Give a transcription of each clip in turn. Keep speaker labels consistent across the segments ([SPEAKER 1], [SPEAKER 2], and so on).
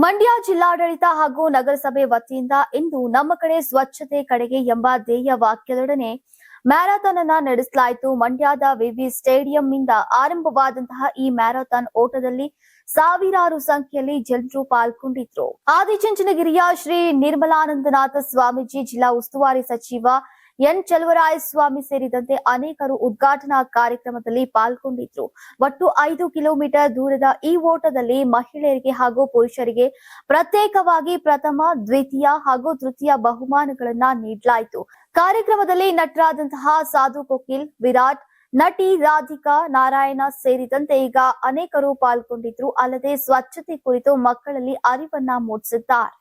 [SPEAKER 1] ಮಂಡ್ಯ ಜಿಲ್ಲಾಡಳಿತ ಹಾಗೂ ನಗರಸಭೆ ವತಿಯಿಂದ ಇಂದು ನಮ್ಮ ಕಡೆ ಸ್ವಚ್ಛತೆ ಕಡೆಗೆ ಎಂಬ ಧ್ಯೇಯ ವಾಕ್ಯದೊಡನೆ ಮ್ಯಾರಥಾನ್ ಅನ್ನ ನಡೆಸಲಾಯಿತು. ಮಂಡ್ಯದ ವಿವಿ ಸ್ಟೇಡಿಯಂನಿಂದ ಆರಂಭವಾದಂತಹ ಈ ಮ್ಯಾರಥಾನ್ ಓಟದಲ್ಲಿ ಸಾವಿರಾರು ಸಂಖ್ಯೆಯಲ್ಲಿ ಜನರು ಪಾಲ್ಗೊಂಡಿದ್ರು. ಆದಿಚುಂಚನಗಿರಿಯ ಶ್ರೀ ನಿರ್ಮಲಾನಂದನಾಥ ಸ್ವಾಮೀಜಿ, ಜಿಲ್ಲಾ ಉಸ್ತುವಾರಿ ಸಚಿವ ಎನ್ ಚಲುವರಾಯಸ್ವಾಮಿ ಸೇರಿದಂತೆ ಅನೇಕರು ಉದ್ಘಾಟನಾ ಕಾರ್ಯಕ್ರಮದಲ್ಲಿ ಪಾಲ್ಗೊಂಡಿದ್ರು. ಒಟ್ಟು 5 ಕಿಲೋಮೀಟರ್ ದೂರದ ಈ ಓಟದಲ್ಲಿ ಮಹಿಳೆಯರಿಗೆ ಹಾಗೂ ಪುರುಷರಿಗೆ ಪ್ರತ್ಯೇಕವಾಗಿ ಪ್ರಥಮ, ದ್ವಿತೀಯ ಹಾಗೂ ತೃತೀಯ ಬಹುಮಾನಗಳನ್ನ ನೀಡಲಾಯಿತು. ಕಾರ್ಯಕ್ರಮದಲ್ಲಿ ನಟರಾದಂತಹ ಸಾಧು ಕೋಕಿಲ್, ವಿರಾಟ್, ನಟಿ ರಾಧಿಕಾ ನಾರಾಯಣ ಸೇರಿದಂತೆ ಈಗ ಅನೇಕರು ಪಾಲ್ಗೊಂಡಿದ್ರು. ಅಲ್ಲದೆ ಸ್ವಚ್ಛತೆ ಕುರಿತು ಮಕ್ಕಳಲ್ಲಿ ಅರಿವನ್ನ ಮೂಡಿಸಿದ್ದಾರೆ.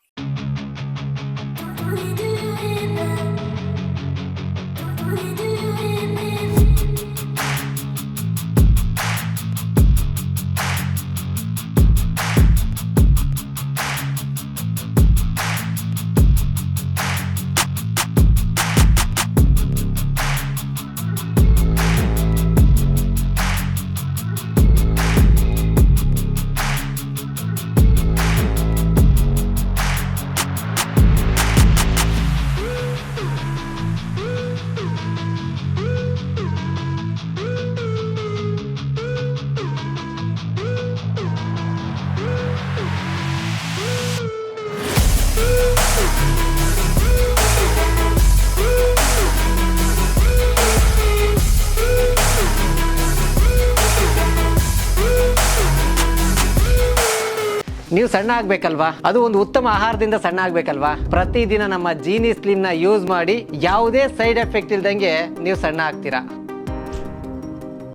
[SPEAKER 2] ನೀವು ಸಣ್ಣ ಆಗ್ಬೇಕಲ್ವಾ? ಅದು ಒಂದು ಉತ್ತಮ ಆಹಾರದಿಂದ ಸಣ್ಣ ಆಗ್ಬೇಕಲ್ವಾ? ಪ್ರತಿದಿನ ನಮ್ಮ ಜೀನಿ ಸ್ಲಿಮ್ ನ ಯೂಸ್ ಮಾಡಿ ಯಾವುದೇ ಸೈಡ್ ಎಫೆಕ್ಟ್ ಇಲ್ದಂಗೆ ನೀವು ಸಣ್ಣ ಆಗ್ತೀರಾ.